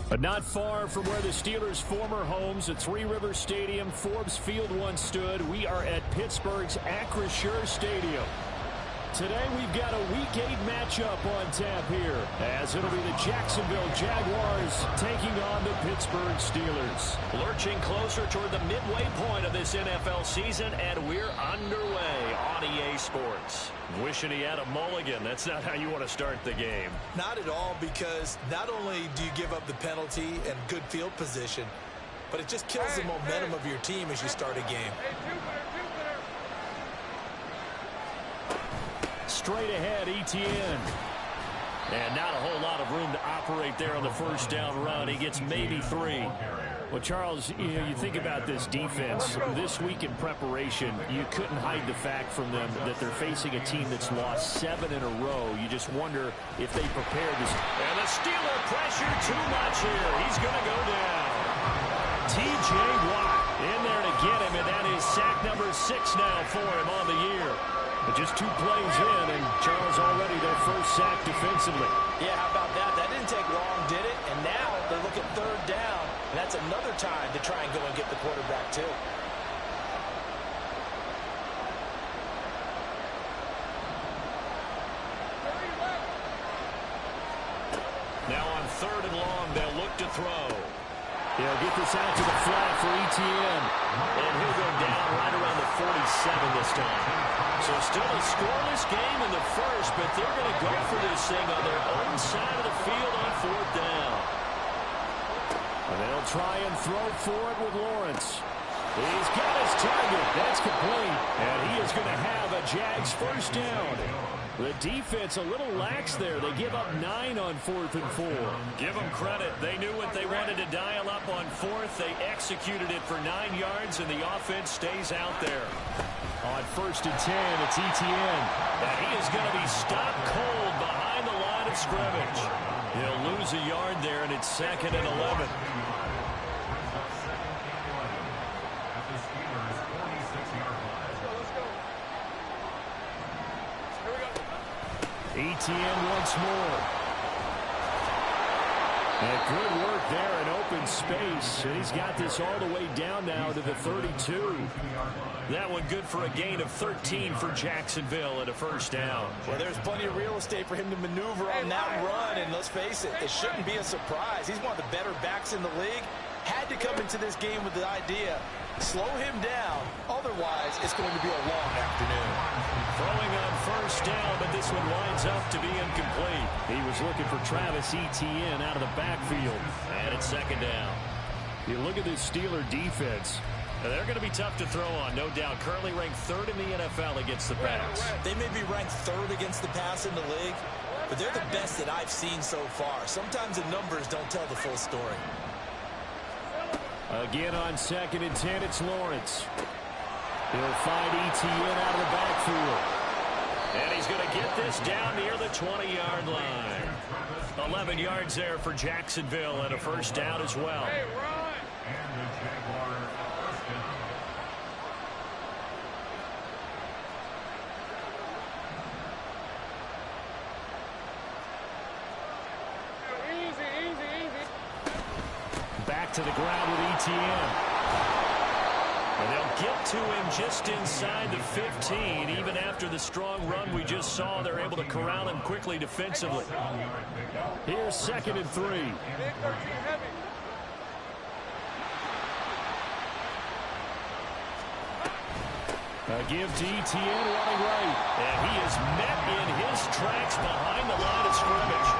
But not far from where the Steelers' former homes at Three Rivers Stadium, Forbes Field once stood, we are at Pittsburgh's Acrisure Stadium. Today we've got a Week 8 matchup on tap here, as it'll be the Jacksonville Jaguars taking on the Pittsburgh Steelers. Lurching closer toward the midway point of this NFL season, and we're underway on EA Sports. Wishing he had a mulligan. That's not how you want to start the game. Not at all, because not only do you give up the penalty and good field position, but it just kills the momentum of your team as you start a game. Straight ahead, Etienne. And not a whole lot of room to operate there on the first down run. He gets maybe 3. Well, Charles, you think about this defense. This week in preparation, you couldn't hide the fact from them that they're facing a team that's lost 7 in a row. You just wonder if they prepared this. And the Steeler pressure too much here. He's going to go down. T.J. Watt in there to get him, and that is sack number 6 now for him on the year. But just 2 plays in, and Charles already their first sack defensively. Yeah, how about that? That didn't take long, did it? And now they're looking 3rd down, and that's another time to try and go and get the quarterback, too. Now on 3rd and long, they'll look to throw. He'll get this out to the flat for Etienne. And he'll go down right around the 47 this time. So still a scoreless game in the first, but they're going to go for this thing on their own side of the field on 4th down. And they'll try and throw for it with Lawrence. He's got his target. That's complete. And he is going to have a Jags first down. The defense a little lax there. They give up 9 on 4th and 4. Give them credit. They knew what they wanted to dial up on 4th. They executed it for 9 yards, and the offense stays out there. On 1st and 10, it's Etienne. And he is going to be stopped cold behind the line of scrimmage. He'll lose a yard there, and it's 2nd and 11. Etienne once more. And good work there in open space. And he's got this all the way down now to the 32. That one good for a gain of 13 for Jacksonville at a first down. Well, there's plenty of real estate for him to maneuver on that run. And let's face it, it shouldn't be a surprise. He's one of the better backs in the league. Had to come into this game with the idea, slow him down. Otherwise, it's going to be a long afternoon. Throwing on first down, but this one winds up to be incomplete. He was looking for Travis Etienne out of the backfield. And it's 2nd down. You look at this Steeler defense. They're going to be tough to throw on, no doubt. Currently ranked 3rd in the NFL against the pass. They may be ranked 3rd against the pass in the league, but they're the best that I've seen so far. Sometimes the numbers don't tell the full story. Again on 2nd and 10, it's Lawrence. He'll find Etienne out of the backfield. And he's going to get this down near the 20-yard line. 11 yards there for Jacksonville and a first down as well. Hey, run! Back to the ground with Etienne. And they'll get to him just inside the 15. Even after the strong run we just saw, they're able to corral him quickly defensively. Here's 2nd and 3. A give to Etienne running right. And he is met in his tracks behind the line of scrimmage.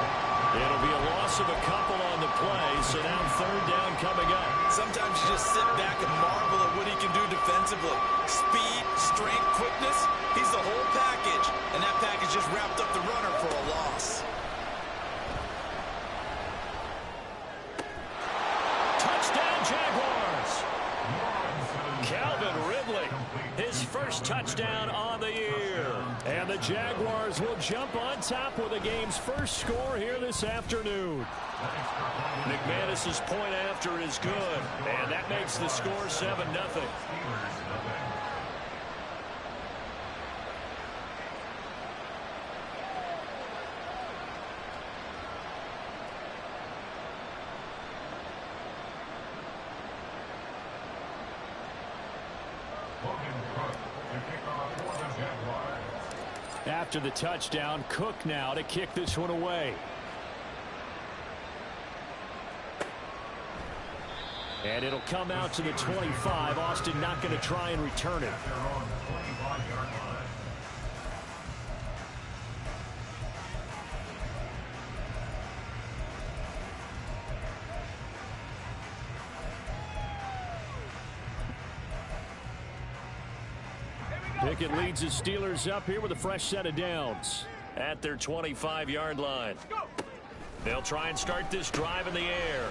It'll be a loss of a couple on the play, so now 3rd down coming up. Sometimes you just sit back and marvel at what he can do defensively. Speed, strength, quickness, he's the whole package. And that package just wrapped up the runner for a loss. Touchdown, Jaguars! Calvin Ridley, his first touchdown on the year. And the Jaguars will jump on top with the game's first score here this afternoon. McManus's point after is good, and that makes the score 7-0. after the touchdown. Cook now to kick this one away. And it'll come out to the 25. Austin not going to try and return it. Pickett leads the Steelers up here with a fresh set of downs. At their 25-yard line. They'll try and start this drive in the air.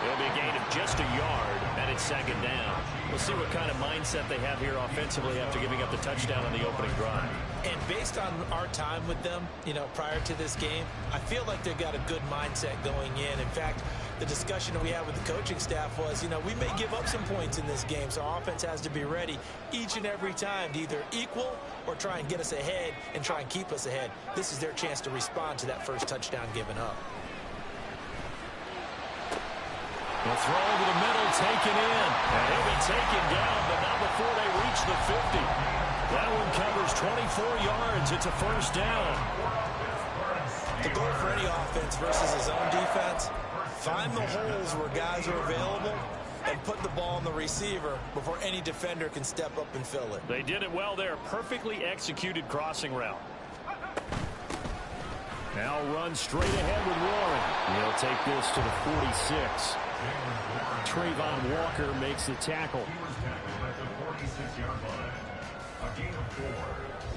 It'll be a gain of just a yard, and it's second down. We'll see what kind of mindset they have here offensively after giving up the touchdown on the opening drive. And based on our time with them, prior to this game, I feel like they've got a good mindset going in. In fact, the discussion that we had with the coaching staff was, we may give up some points in this game, so our offense has to be ready each and every time to either equal or try and get us ahead and try and keep us ahead. This is their chance to respond to that first touchdown given up. The throw over the middle, taken in. And he'll be taken down, but not before they reach the 50. That one covers 24 yards. It's a first down. The goal for any offense versus his own defense, find the holes where guys are available and put the ball on the receiver before any defender can step up and fill it. They did it well there. Perfectly executed crossing route. Now run straight ahead with Warren. He'll take this to the 46. Trayvon Walker makes the tackle.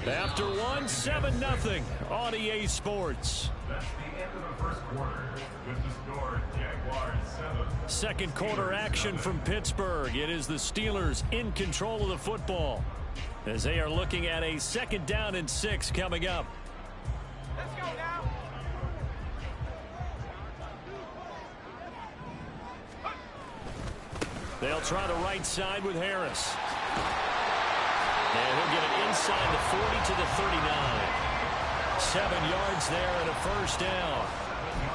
After one, 7-0 on EA Sports. That's the end of the first quarter. With the score, Jaguars 7. Second quarter action from Pittsburgh. It is the Steelers in control of the football as they are looking at a 2nd down and 6 coming up. Let's go now. They'll try the right side with Harris. And he'll get it inside the 40 to the 39. 7 yards there and a first down.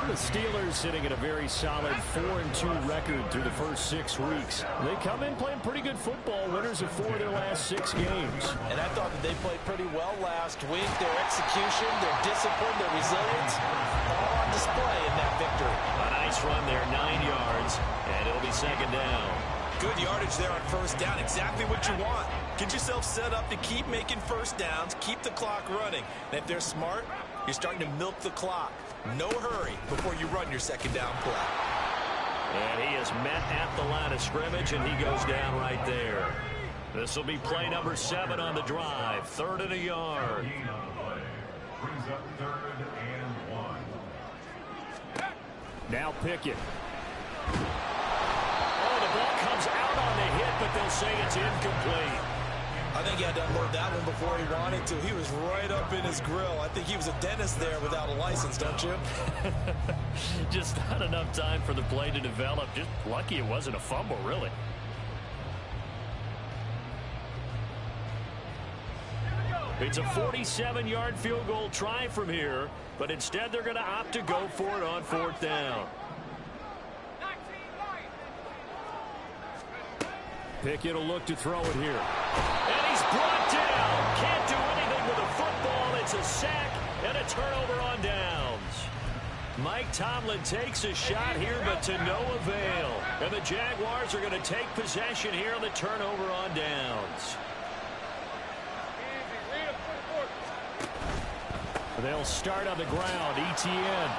The Steelers sitting at a very solid 4-2 record through the first 6 weeks. They come in playing pretty good football, winners of 4 of their last 6 games. And I thought that they played pretty well last week. Their execution, their discipline, their resilience, all on display in that victory. A nice run there, 9 yards, and it'll be second down. Good yardage there on first down. Exactly what you want. Get yourself set up to keep making first downs, keep the clock running. And if they're smart, you're starting to milk the clock. No hurry before you run your second down play. And he is met at the line of scrimmage, and he goes down right there. This will be play number 7 on the drive. 3rd and a yard. Brings up 3rd and 1. Now Pickett. Oh, the ball comes out on the hit, but they'll say it's incomplete. I think he had to unload that one before he wanted to. He was right up in his grill. I think he was a dentist there without a license, don't you? Just not enough time for the play to develop. Just lucky it wasn't a fumble, really. It's a 47-yard field goal try from here, but instead they're going to opt to go for it on 4th down. Pickett will look to throw it here. And he's brought down. Can't do anything with a football. It's a sack and a turnover on downs. Mike Tomlin takes a shot here, but to no avail. And the Jaguars are going to take possession here on the turnover on downs. They'll start on the ground. ETN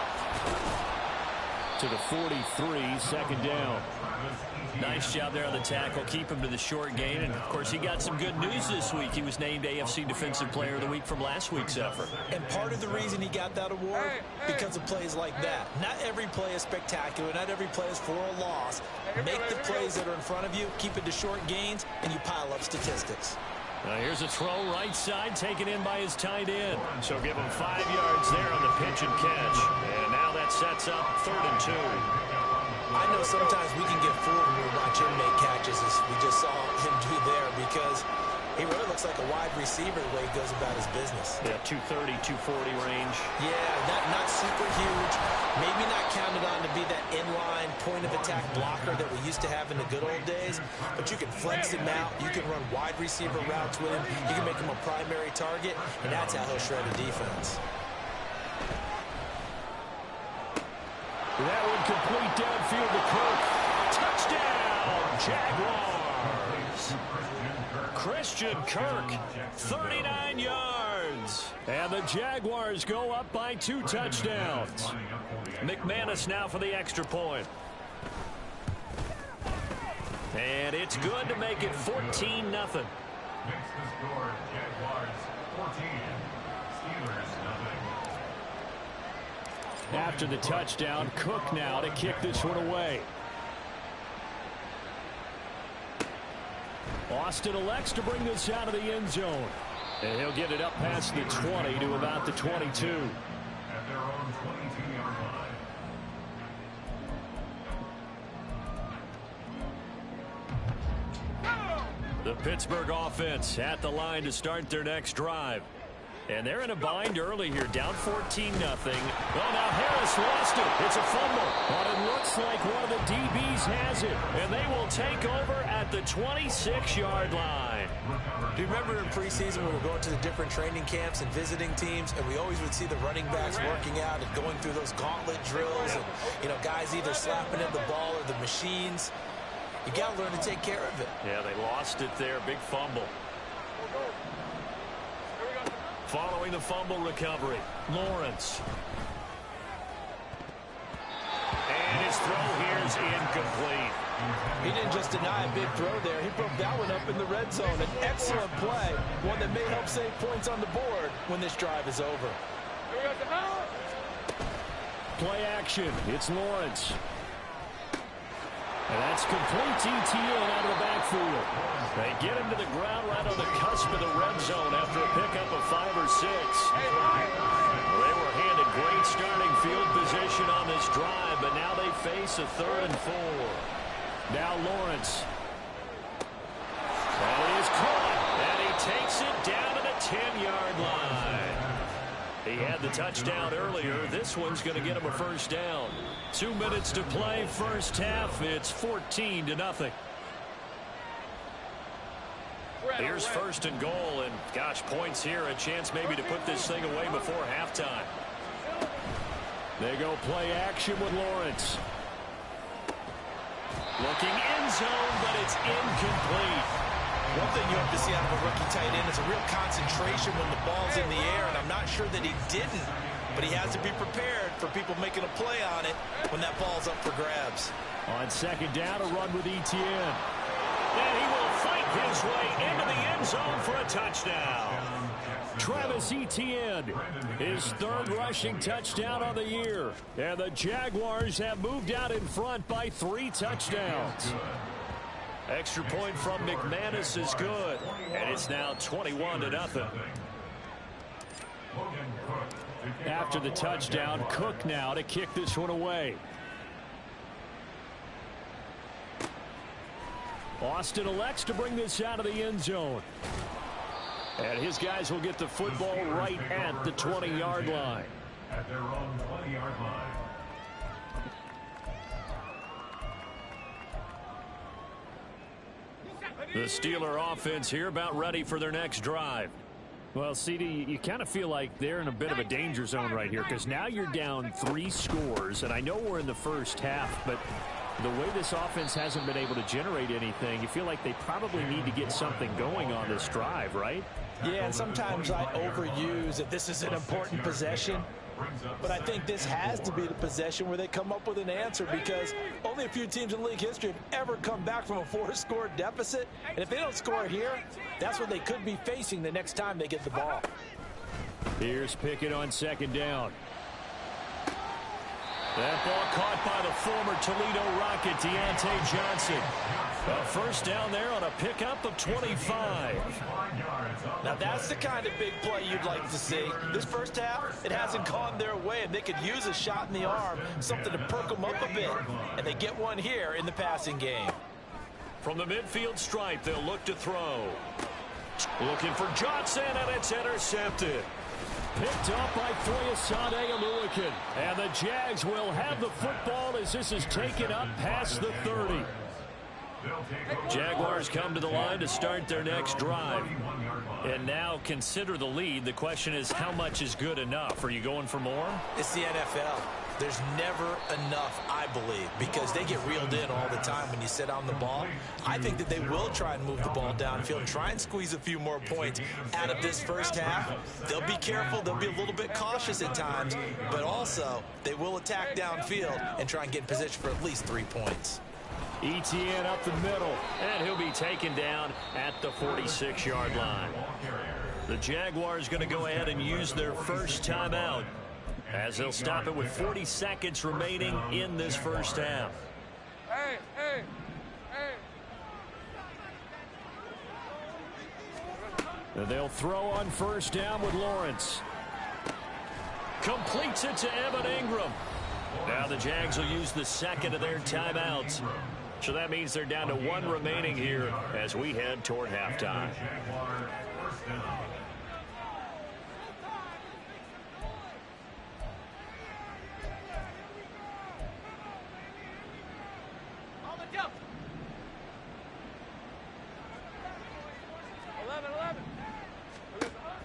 to the 43, 2nd down. Nice job there on the tackle. Keep him to the short gain. And, of course, he got some good news this week. He was named AFC Defensive Player of the Week from last week's effort. And part of the reason he got that award, because of plays like that. Not every play is spectacular. Not every play is for a loss. Make the plays that are in front of you, keep it to short gains, and you pile up statistics. Here's a throw right side taken in by his tight end. So give him 5 yards there on the pitch and catch. And now that sets up 3rd and 2. I know sometimes we can get fooled when we watch him make catches, as we just saw him do there, because He really looks like a wide receiver the way he goes about his business. Yeah, 230, 240 range. Yeah, not super huge. Maybe not counted on to be that inline point-of-attack blocker that we used to have in the good old days. But you can flex him out. You can run wide receiver routes with him. You can make him a primary target, and that's how he'll shred a defense. That one complete downfield to Cook. Touchdown, Jaguars. Christian Kirk, 39 yards. And the Jaguars go up by 2 touchdowns. McManus now for the extra point. And it's good to make it 14-0. Makes the score Jaguars 14, Steelers 0. After the touchdown, Cook now to kick this one away. Austin elects to bring this out of the end zone. And he'll get it up past the 20 to about the 22. At their own 22-yard line. The Pittsburgh offense at the line to start their next drive. And they're in a bind early here, down 14-0. Well, now Harris lost it. It's a fumble. But it looks like one of the DBs has it. And they will take over at the 26-yard line. Do you remember in preseason when we were going to the different training camps and visiting teams, and we always would see the running backs working out and going through those gauntlet drills, and, you know, guys either slapping at the ball or the machines. You got to learn to take care of it. Yeah, they lost it there. Big fumble. Following the fumble recovery, Lawrence. And his throw here is incomplete. He didn't just deny a big throw there. He broke that one up in the red zone. An excellent play, one that may help save points on the board when this drive is over. Play action. It's Lawrence. And that's complete ETN out of the backfield. They get him to the ground right on the cusp of the red zone after a pickup of 5 or 6. They were handed great starting field position on this drive, but now they face a 3rd and 4. Now Lawrence. And it is caught, and he takes it down to the 10-yard line. He had the touchdown earlier. This one's going to get him a first down. 2 minutes to play, first half. It's 14-0. Here's 1st and goal, and gosh, points here. A chance maybe to put this thing away before halftime. They go play action with Lawrence. Looking end zone, but it's incomplete. One thing you have to see out of a rookie tight end is a real concentration when the ball's in the air, and I'm not sure that he didn't, but he has to be prepared for people making a play on it when that ball's up for grabs. On 2nd down, a run with ETN. And he will fight his way into the end zone for a touchdown. Travis Etienne, his 3rd rushing touchdown on the year. And the Jaguars have moved out in front by 3 touchdowns. Extra point from McManus is good. And it's now 21-0. After the touchdown, Cook now to kick this one away. Austin elects to bring this out of the end zone. And his guys will get the football right at the 20-yard line. At their own 20-yard line. The Steeler offense here about ready for their next drive. Well, CD, you kind of feel like they're in a bit of a danger zone right here because now you're down 3 scores, and I know we're in the first half, but the way this offense hasn't been able to generate anything, you feel like they probably need to get something going on this drive, right? Yeah, and sometimes I overuse that this is an important possession. But I think this has to be the possession where they come up with an answer because only a few teams in league history have ever come back from a 4-score deficit. And if they don't score here, that's what they could be facing the next time they get the ball. Here's Pickett on 2nd down. That ball caught by the former Toledo Rocket, Deontay Johnson. A first down there on a pickup of 25. Now that's the kind of big play you'd like to see. This first half, it hasn't gone their way, and they could use a shot in the arm, something to perk them up a bit. And they get one here in the passing game. From the midfield stripe, they'll look to throw. Looking for Johnson, and it's intercepted. Picked up by Foyesade Aluakin. And the Jags will have the football as this is taken up past the 30. Jaguars come to the line to start their next drive. And now consider the lead. The question is, how much is good enough? Are you going for more? It's the NFL. There's never enough, I believe, because they get reeled in all the time when you sit on the ball. I think that they will try and move the ball downfield and try and squeeze a few more points out of this first half. They'll be careful. They'll be a little bit cautious at times, but also they will attack downfield and try and get in position for at least 3 points. ETN up the middle. And he'll be taken down at the 46-yard line. The Jaguars going to go ahead and use their first timeout, as they'll stop it with 40 seconds remaining in this first half. Hey, hey, hey. They'll throw on first down with Lawrence. Completes it to Evan Ingram. Now the Jags will use the second of their timeouts. So that means they're down to 1 remaining here as we head toward halftime.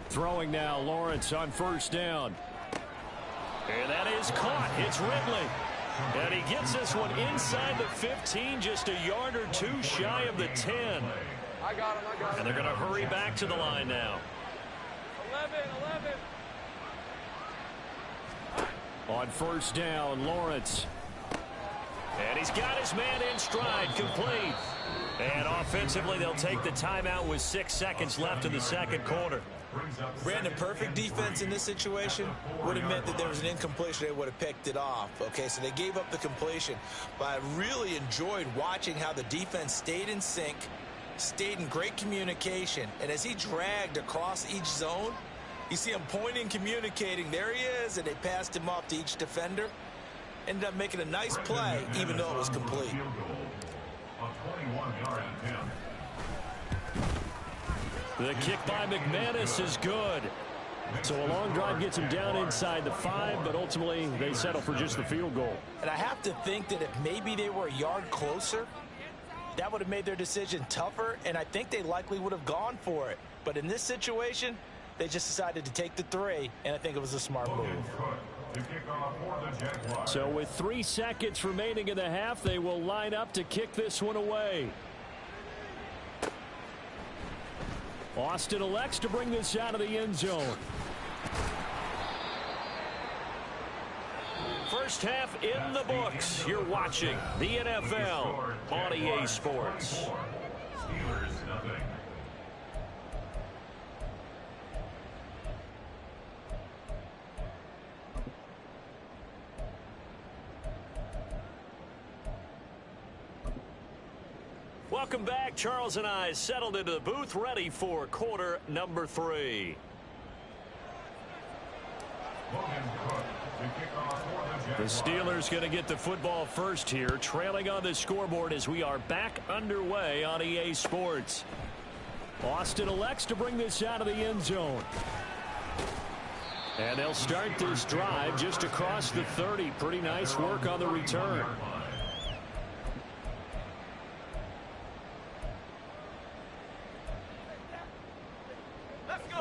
Throwing now, Lawrence on first down. And that is caught. It's Ridley. And he gets this one inside the 15, just a yard or two shy of the 10. I got him, I got him. And they're going to hurry back to the line now. 11. On first down, Lawrence. And he's got his man in stride, complete. And offensively, they'll take the timeout with 6 seconds left in the second quarter. Brandon, perfect defense in this situation would have meant that there was an incompletion. They would have picked it off. Okay, so they gave up the completion. But I really enjoyed watching how the defense stayed in sync, stayed in great communication. And as he dragged across each zone, you see him pointing, communicating. There he is, and they passed him off to each defender. Ended up making a nice play, even though it was complete. The kick by McManus is good. So a long drive gets him down inside the 5, but ultimately they settle for just the field goal. And I have to think that if maybe they were a yard closer, that would have made their decision tougher, and I think they likely would have gone for it. But in this situation, they just decided to take the 3, and I think it was a smart move. So with 3 seconds remaining in the half, they will line up to kick this one away. Austin elects to bring this out of the end zone. First half in the books. You're watching the NFL on EA Sports. Welcome back. Charles and I settled into the booth, ready for quarter number 3. The Steelers going to get the football first here, trailing on the scoreboard as we are back underway on EA Sports. Austin elects to bring this out of the end zone. And they'll start this drive just across the 30. Pretty nice work on the return.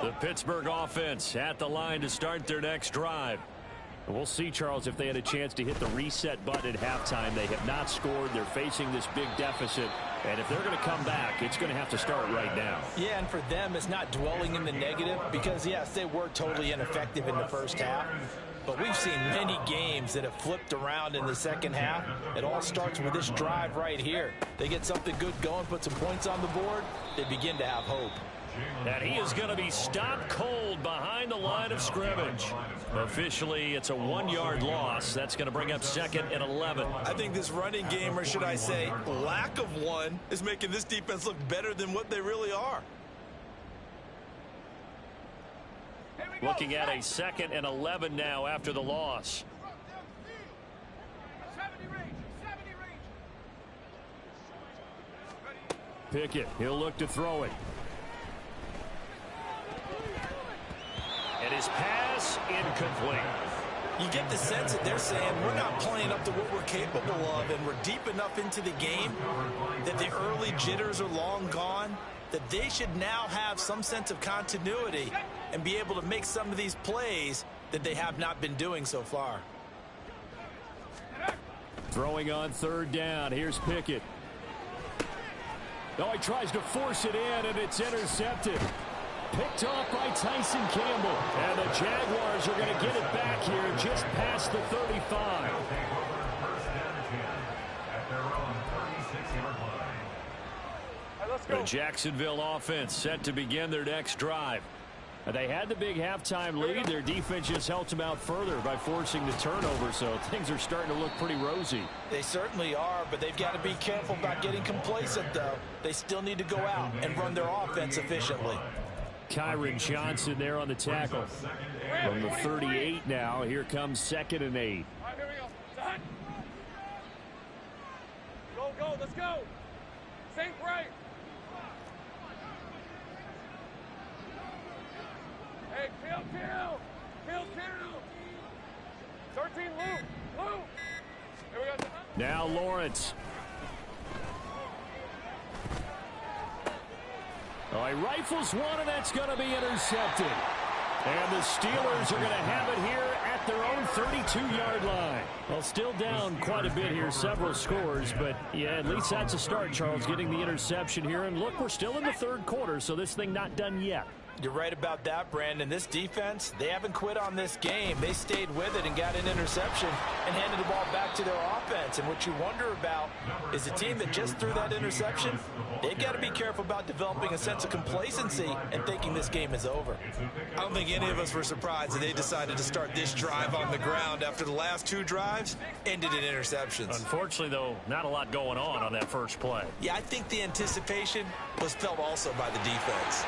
The Pittsburgh offense at the line to start their next drive. We'll see, Charles, if they had a chance to hit the reset button at halftime. They have not scored. They're facing this big deficit. And if they're going to come back, it's going to have to start right now. Yeah, and for them, it's not dwelling in the negative because, yes, they were totally ineffective in the first half. But we've seen many games that have flipped around in the second half. It all starts with this drive right here. They get something good going, put some points on the board, they begin to have hope. And he is going to be stopped cold behind the line of scrimmage. Officially, it's a 1-yard loss. That's going to bring up 2nd and 11. I think this running game, or should I say lack of one, is making this defense look better than what they really are. Looking at a 2nd and 11 now after the loss. 70 range. Pickett, he'll look to throw it. his pass incomplete. You get the sense that they're saying we're not playing up to what we're capable of, and we're deep enough into the game that the early jitters are long gone, that they should now have some sense of continuity and be able to make some of these plays that they have not been doing so far. Throwing on third down. Here's Pickett. Oh, he tries to force it in, and it's intercepted. Picked off by Tyson Campbell. And the Jaguars are going to get it back here just past the 35. The Jacksonville offense set to begin their next drive. They had the big halftime lead. Their defense just helped them out further by forcing the turnover, so things are starting to look pretty rosy. They certainly are, but they've got to be careful about getting complacent, though. They still need to go out and run their offense efficiently. Kyron Johnson there on the tackle. From the 38 now, here comes 2nd and 8. All right, here we go. Set. Go, let's go. Sink right. Hey, kill. 13, Lou. Here we go. Now Lawrence. Oh, he rifles one, and that's going to be intercepted. And the Steelers are going to have it here at their own 32-yard line. Well, still down quite a bit here, several scores, but yeah, at least that's a start, Charles, getting the interception here. And look, we're still in the third quarter, so this thing not done yet. You're right about that, Brandon. This defense, they haven't quit on this game. They stayed with it and got an interception and handed the ball back to their offense. And what you wonder about is a team that just threw that interception, they've got to be careful about developing a sense of complacency and thinking this game is over. I don't think any of us were surprised that they decided to start this drive on the ground after the last two drives ended in interceptions. Unfortunately, though, not a lot going on that first play. Yeah, I think the anticipation was felt also by the defense.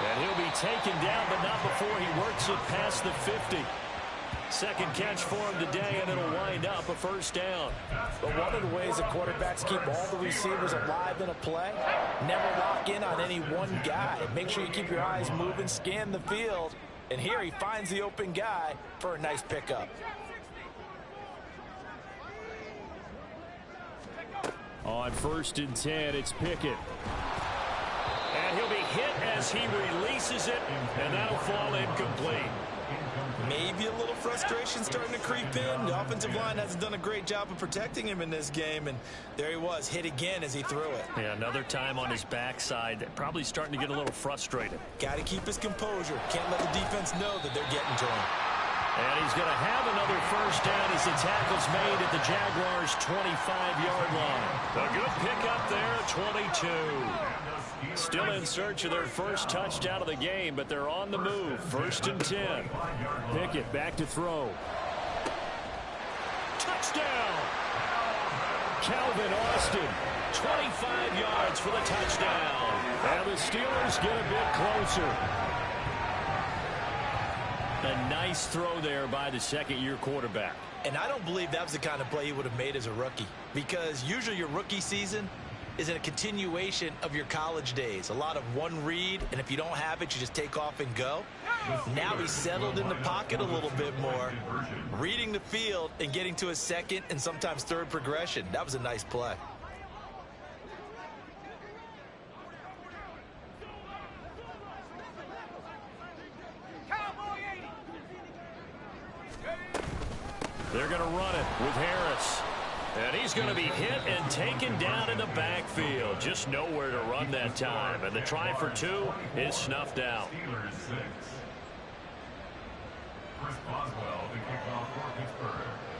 And he'll be taken down, but not before he works it past the 50. Second catch for him today, and it'll wind up a first down. But one of the ways that quarterbacks keep all the receivers alive in a play, never lock in on any one guy. Make sure you keep your eyes moving, scan the field. And here he finds the open guy for a nice pickup. On 1st and 10, it's Pickett. And he'll be hit as he releases it, and that'll fall incomplete. Maybe a little frustration starting to creep in. The offensive line hasn't done a great job of protecting him in this game, and there he was, hit again as he threw it. Yeah, another time on his backside, probably starting to get a little frustrated. Got to keep his composure. Can't let the defense know that they're getting to him. And he's going to have another first down as the tackle's made at the Jaguars' 25-yard line. A good pickup there at 22. Still in search of their first touchdown of the game, but they're on the move. 1st and 10. Pickett back to throw. Touchdown! Calvin Austin. 25 yards for the touchdown. And the Steelers get a bit closer. A nice throw there by the second-year quarterback. And I don't believe that was the kind of play he would have made as a rookie, because usually your rookie season is a continuation of your college days. A lot of one read, and if you don't have it, you just take off and go. Now he's settled in the pocket a little bit more, reading the field and getting to his second and sometimes third progression. That was a nice play. They're going to run it with Harris. And he's going to be hit and taken down in the backfield. Just nowhere to run that time. And the try for 2 is snuffed out.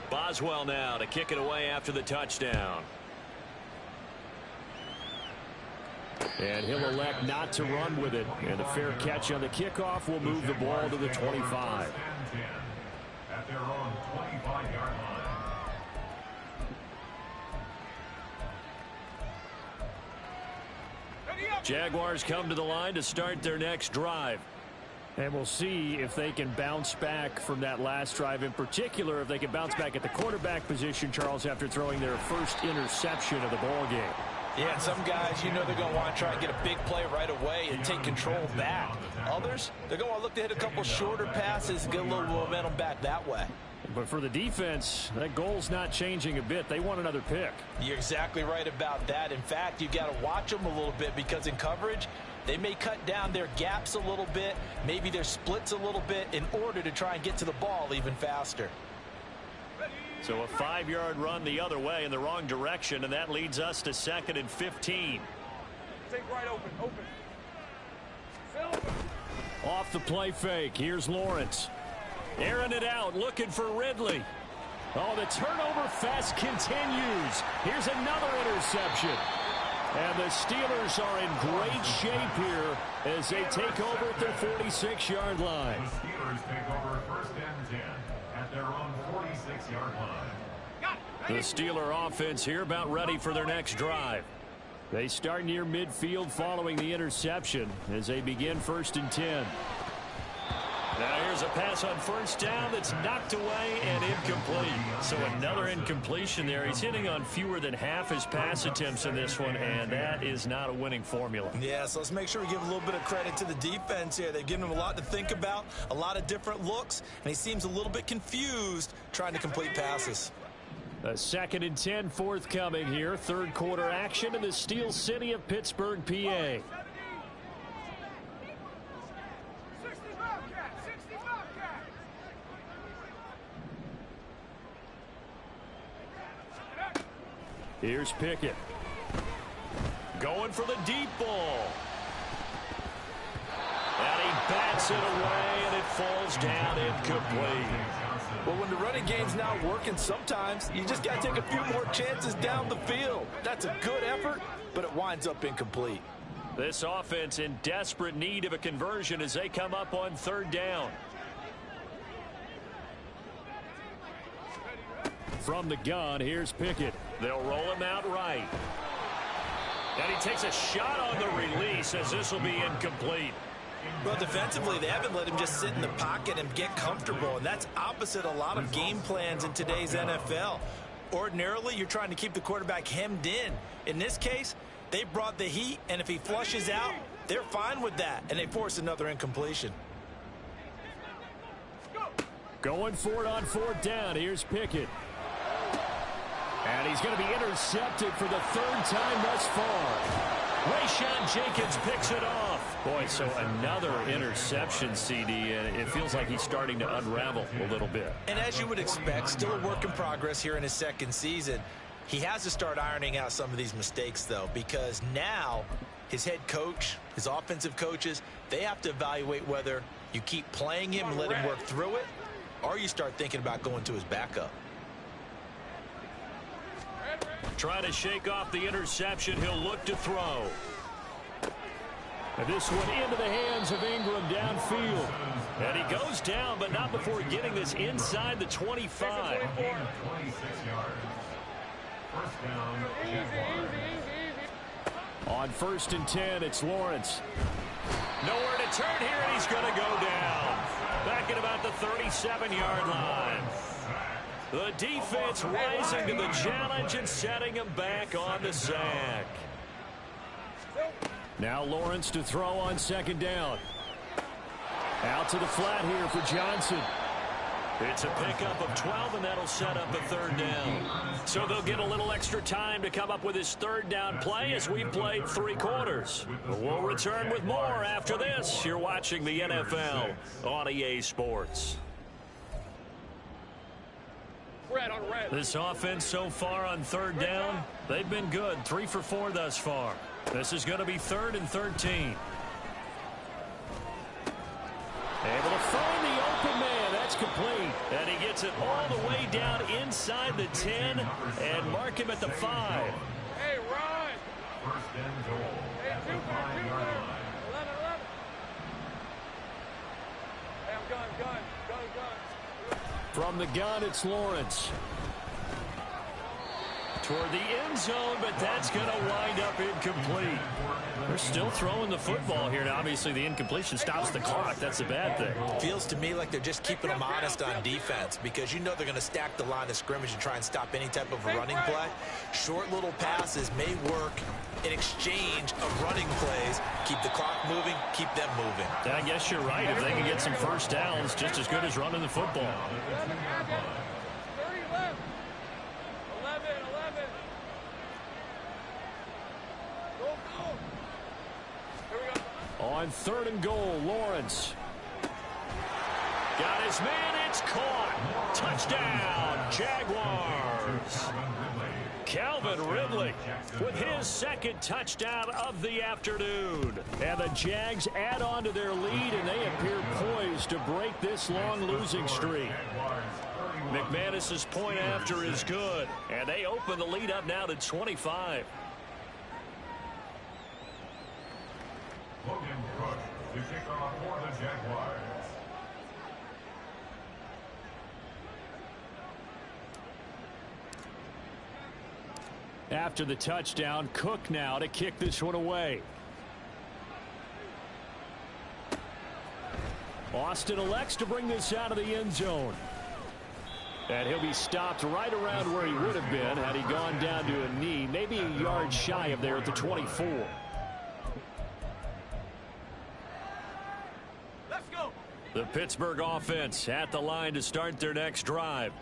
Boswell now to kick it away after the touchdown. And he'll elect not to run with it. And a fair catch on the kickoff will move the ball to the 25. At their own 25-yard line. Jaguars come to the line to start their next drive. And we'll see if they can bounce back from that last drive, in particular if they can bounce back at the quarterback position, Charles, after throwing their first interception of the ball game. Yeah, and some guys, you know they're going to want to try and get a big play right away and take control back. Others, they're going to want to look to hit a couple shorter passes and get a little momentum back that way. But for the defense, that goal's not changing a bit. They want another pick. You're exactly right about that. In fact, you've got to watch them a little bit because in coverage, they may cut down their gaps a little bit, maybe their splits a little bit in order to try and get to the ball even faster. So a 5-yard run the other way in the wrong direction, and that leads us to 2nd and 15. Take right open. Off the play fake. Here's Lawrence. Airing it out, looking for Ridley. Oh, the turnover fest continues. Here's another interception. And the Steelers are in great shape here as they take over at their 46-yard line. The Steelers take over 1st and 10 at their own 46-yard line. The Steeler offense here about ready for their next drive. They start near midfield following the interception as they begin 1st and 10. Now here's a pass on 1st down that's knocked away and incomplete. So another incompletion there. He's hitting on fewer than half his pass attempts in this one, and that is not a winning formula. Yeah, so let's make sure we give a little bit of credit to the defense here. They've given him a lot to think about, a lot of different looks, and he seems a little bit confused trying to complete passes. A 2nd and 10 forthcoming here. 3rd quarter action in the Steel City of Pittsburgh, PA. Here's Pickett. Going for the deep ball. And he bats it away, and it falls down incomplete. Well, when the running game's not working, sometimes you just got to take a few more chances down the field. That's a good effort, but it winds up incomplete. This offense in desperate need of a conversion as they come up on 3rd down. From the gun, here's Pickett. They'll roll him out right. And he takes a shot on the release as this will be incomplete. Well, defensively, they haven't let him just sit in the pocket and get comfortable, and that's opposite a lot of game plans in today's NFL. Ordinarily, you're trying to keep the quarterback hemmed in. In this case, they brought the heat, and if he flushes out, they're fine with that, and they force another incompletion. Going for it on 4th down. Here's Pickett. And he's going to be intercepted for the 3rd time thus far. Rayshon Jenkins picks it off. Boy, so another interception, CD, and it feels like he's starting to unravel a little bit. And as you would expect, still a work in progress here in his 2nd season. He has to start ironing out some of these mistakes, though, because now his head coach, his offensive coaches, they have to evaluate whether you keep playing him and let him work through it, or you start thinking about going to his backup. Trying to shake off the interception. He'll look to throw. And this one into the hands of Ingram downfield. And he goes down, but not before getting this inside the 25. 26 yards. 1st down, Jaguars. On 1st and 10, it's Lawrence. Nowhere to turn here, and he's going to go down. Back at about the 37-yard line. The defense rising to the challenge and setting him back on the sack. Now Lawrence to throw on 2nd down. Out to the flat here for Johnson. It's a pickup of 12, and that'll set up a 3rd down. So they'll get a little extra time to come up with his 3rd down play as we've played 3 quarters. We'll return with more after this. You're watching the NFL on EA Sports. Red on red. This offense so far on 3rd down, they've been good. 3 for 4 thus far. This is going to be 3rd and 13. Able to find the open man. That's complete. And he gets it all the way down inside the 10 and mark him at the 5. Hey, Ron. 1st and goal. Hey, At the 2 5-yard clear. line. 11. Hey, I'm gun. From the gun, it's Lawrence. toward the end zone, but that's going to wind up incomplete. They're still throwing the football here. Now, obviously, the incompletion stops the clock. That's a bad thing. Feels to me like they're just keeping them honest on defense because you know they're going to stack the line of scrimmage and try and stop any type of a running play. Short little passes may work in exchange of running plays. Keep the clock moving, keep them moving. I guess you're right. If they can get some first downs, just as good as running the football. 30 left. 11. Go. Here we go. On 3rd and goal, Lawrence. Got his man. It's caught. Touchdown, Jaguars. Calvin Ridley with his second touchdown of the afternoon. And the Jags add on to their lead, and they appear poised to break this long losing streak. McManus's point after is good, and they open the lead up now to 25. Logan Cook to kick off for the Jaguars. After the touchdown, Cook now to kick this one away. Austin elects to bring this out of the end zone. And he'll be stopped right around where he would have been had he gone down to a knee, maybe a yard shy of there at the 24. Let's go. The Pittsburgh offense at the line to start their next drive.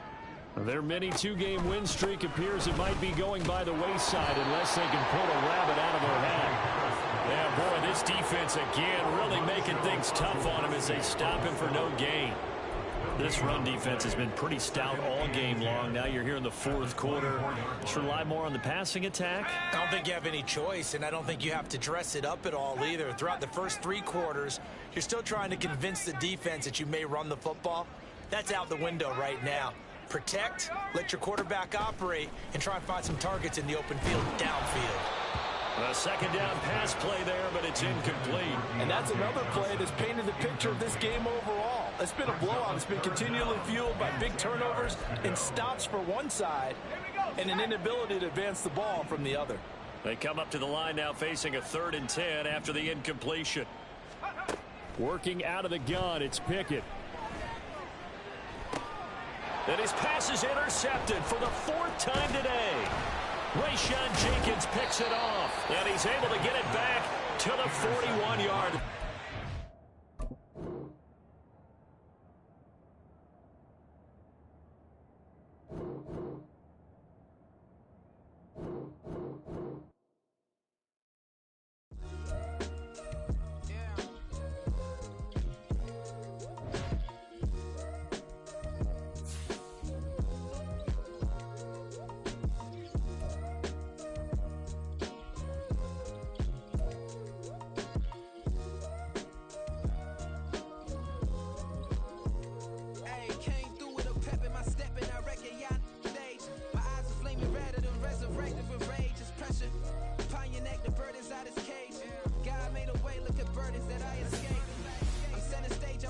Their mini 2-game win streak appears it might be going by the wayside unless they can pull a rabbit out of their hat. Yeah, boy, this defense again really making things tough on him as they stop him for no gain. This run defense has been pretty stout all game long. Now you're here in the 4th quarter. Just rely more on the passing attack. I don't think you have any choice, and I don't think you have to dress it up at all either. Throughout the first 3 quarters, you're still trying to convince the defense that you may run the football. That's out the window right now. Protect, let your quarterback operate, and try and find some targets in the open field downfield. A second down pass play there, but it's incomplete. And that's another play that's painted the picture of this game overall. It's been a blowout. It's been continually fueled by big turnovers and stops for one side and an inability to advance the ball from the other. They come up to the line now facing a 3rd and 10 after the incompletion. Working out of the gun, it's Pickett. And his pass is intercepted for the 4th time today. Rayshon Jenkins picks it off, and he's able to get it back to the 41-yard